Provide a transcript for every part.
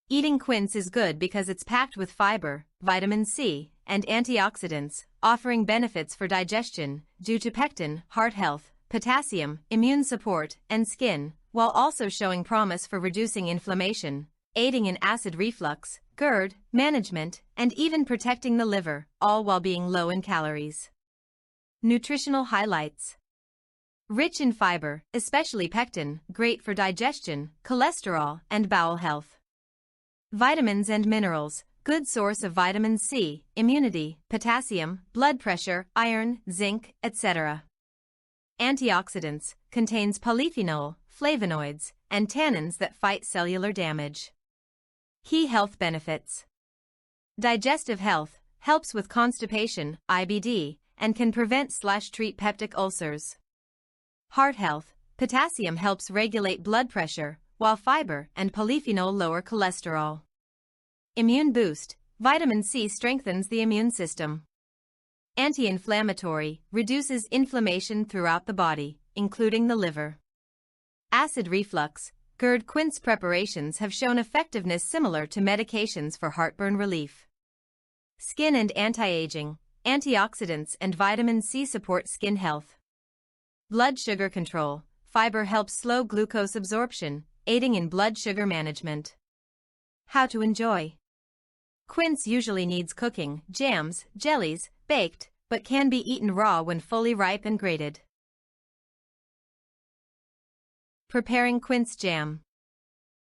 Eating quince is good because it's packed with fiber, vitamin C, and antioxidants, offering benefits for digestion due to pectin, heart health, potassium, immune support, and skin, while also showing promise for reducing inflammation, aiding in acid reflux, GERD, management, and even protecting the liver, all while being low in calories. Nutritional highlights. Rich in fiber, especially pectin, great for digestion, cholesterol, and bowel health. Vitamins and minerals, good source of vitamin C, immunity, potassium, blood pressure, iron, zinc, etc. Antioxidants, contains polyphenol, flavonoids, and tannins that fight cellular damage. Key health benefits. Digestive health, helps with constipation, IBD, and can prevent/treat peptic ulcers. Heart health, potassium helps regulate blood pressure, while fiber and polyphenol lower cholesterol. Immune boost, vitamin C strengthens the immune system. Anti-inflammatory, reduces inflammation throughout the body, including the liver. Acid reflux, GERD quince preparations have shown effectiveness similar to medications for heartburn relief. Skin and anti-aging, antioxidants and vitamin C support skin health. Blood sugar control, fiber helps slow glucose absorption, aiding in blood sugar management. How to enjoy. Quince usually needs cooking, jams, jellies, baked, but can be eaten raw when fully ripe and grated. Preparing quince jam.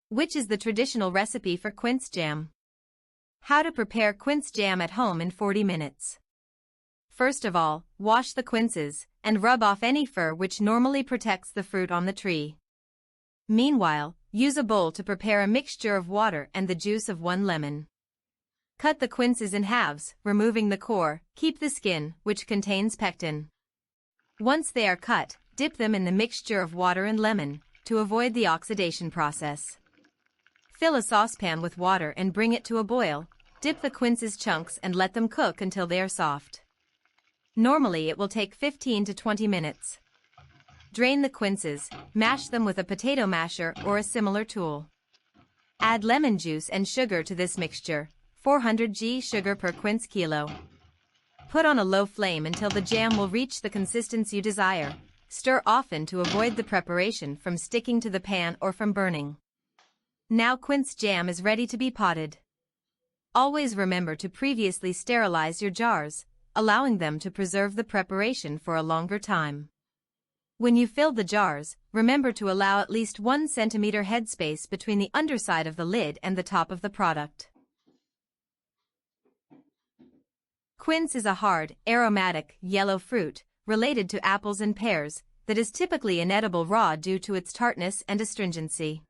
Which is the traditional recipe for quince jam? How to prepare quince jam at home in 40 minutes. First of all, wash the quinces and rub off any fur which normally protects the fruit on the tree. Meanwhile, use a bowl to prepare a mixture of water and the juice of 1 lemon. Cut the quinces in halves, removing the core, keep the skin, which contains pectin. Once they are cut, dip them in the mixture of water and lemon, to avoid the oxidation process. Fill a saucepan with water and bring it to a boil, dip the quinces chunks and let them cook until they are soft. Normally it will take 15 to 20 minutes. Drain the quinces, mash them with a potato masher or a similar tool. Add lemon juice and sugar to this mixture, 400 g sugar per quince kilo. Put on a low flame until the jam will reach the consistency you desire. Stir often to avoid the preparation from sticking to the pan or from burning. Now quince jam is ready to be potted. Always remember to previously sterilize your jars, allowing them to preserve the preparation for a longer time. When you fill the jars, remember to allow at least 1 centimeter headspace between the underside of the lid and the top of the product. Quince is a hard, aromatic, yellow fruit, related to apples and pears, that is typically inedible raw due to its tartness and astringency.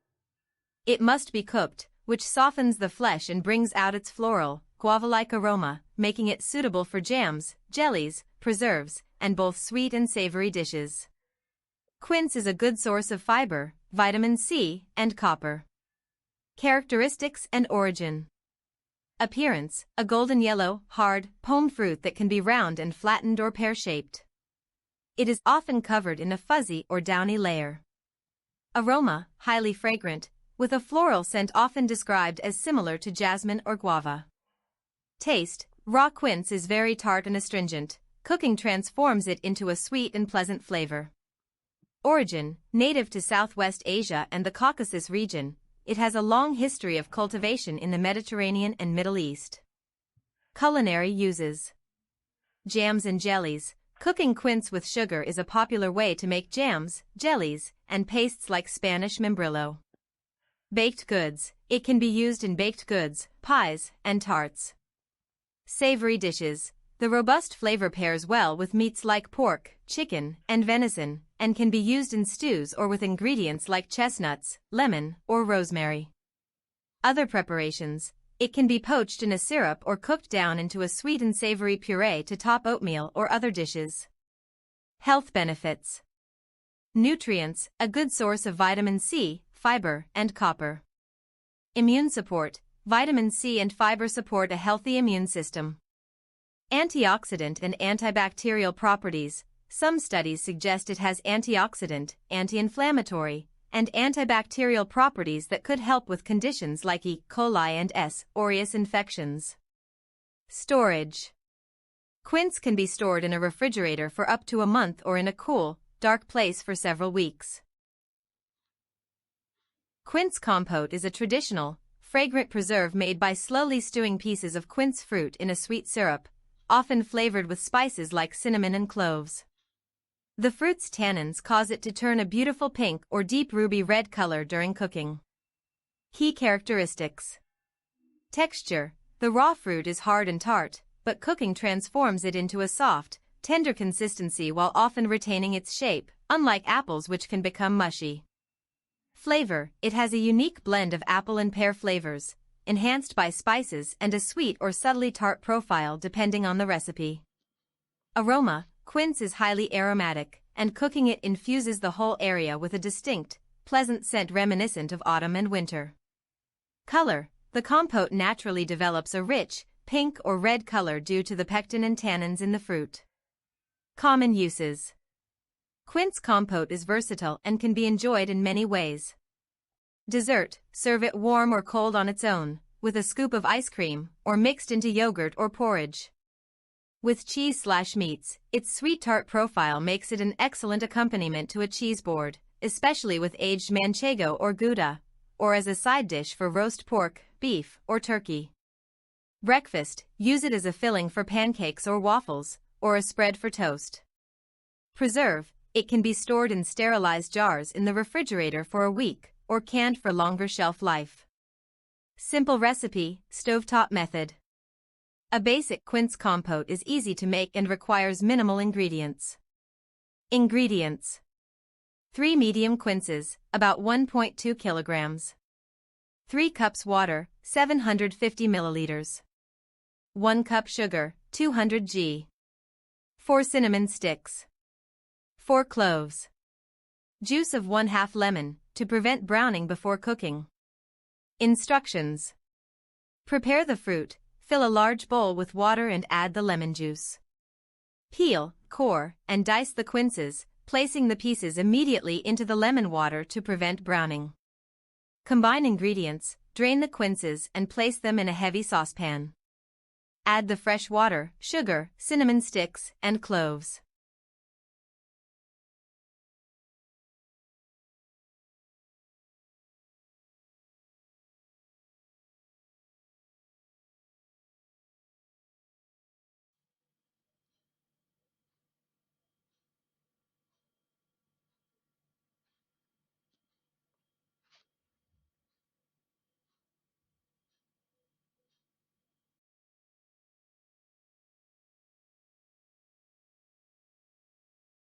It must be cooked, which softens the flesh and brings out its floral, guava-like aroma, making it suitable for jams, jellies, preserves, and both sweet and savory dishes. Quince is a good source of fiber, vitamin C, and copper. Characteristics and origin. Appearance, a golden yellow, hard, pome fruit that can be round and flattened or pear-shaped. It is often covered in a fuzzy or downy layer. Aroma, highly fragrant, with a floral scent often described as similar to jasmine or guava. Taste, raw quince is very tart and astringent. Cooking transforms it into a sweet and pleasant flavor. Origin, native to Southwest Asia and the Caucasus region, it has a long history of cultivation in the Mediterranean and Middle East. Culinary uses. Jams and jellies. Cooking quince with sugar is a popular way to make jams, jellies, and pastes like Spanish membrillo. Baked goods. It can be used in baked goods, pies, and tarts. Savory dishes. The robust flavor pairs well with meats like pork, chicken, and venison, and can be used in stews or with ingredients like chestnuts, lemon, or rosemary. Other preparations. It can be poached in a syrup or cooked down into a sweet and savory puree to top oatmeal or other dishes. Health benefits. Nutrients, a good source of vitamin C, fiber, and copper. Immune support, vitamin C and fiber support a healthy immune system. Antioxidant and antibacterial properties, some studies suggest it has antioxidant, anti-inflammatory, and antibacterial properties that could help with conditions like E. coli and S. aureus infections. Storage. Quince can be stored in a refrigerator for up to a month or in a cool, dark place for several weeks. Quince Compote is a traditional, fragrant preserve made by slowly stewing pieces of quince fruit in a sweet syrup, often flavored with spices like cinnamon and cloves. The fruit's tannins cause it to turn a beautiful pink or deep ruby red color during cooking. Key characteristics. Texture. The raw fruit is hard and tart, but cooking transforms it into a soft, tender consistency while often retaining its shape, unlike apples which can become mushy. Flavor. It has a unique blend of apple and pear flavors, enhanced by spices and a sweet or subtly tart profile depending on the recipe. Aroma. Quince is highly aromatic, and cooking it infuses the whole area with a distinct, pleasant scent reminiscent of autumn and winter. Color. The compote naturally develops a rich, pink or red color due to the pectin and tannins in the fruit. Common uses. Quince Compote is versatile and can be enjoyed in many ways. Dessert. Serve it warm or cold on its own, with a scoop of ice cream, or mixed into yogurt or porridge. With cheese/meats, its sweet tart profile makes it an excellent accompaniment to a cheese board, especially with aged manchego or Gouda, or as a side dish for roast pork, beef, or turkey. Breakfast. Use it as a filling for pancakes or waffles, or a spread for toast. Preserve. It can be stored in sterilized jars in the refrigerator for a week, or canned for longer shelf life. Simple recipe, stovetop method. A basic quince compote is easy to make and requires minimal ingredients. Ingredients. 3 medium quinces, about 1.2 kilograms. 3 cups water, 750 milliliters. 1 cup sugar, 200 g. 4 cinnamon sticks. 4 cloves. Juice of 1/2 lemon, to prevent browning before cooking. Instructions. Prepare the fruit, fill a large bowl with water and add the lemon juice. Peel, core, and dice the quinces, placing the pieces immediately into the lemon water to prevent browning. Combine ingredients, drain the quinces and place them in a heavy saucepan. Add the fresh water, sugar, cinnamon sticks, and cloves.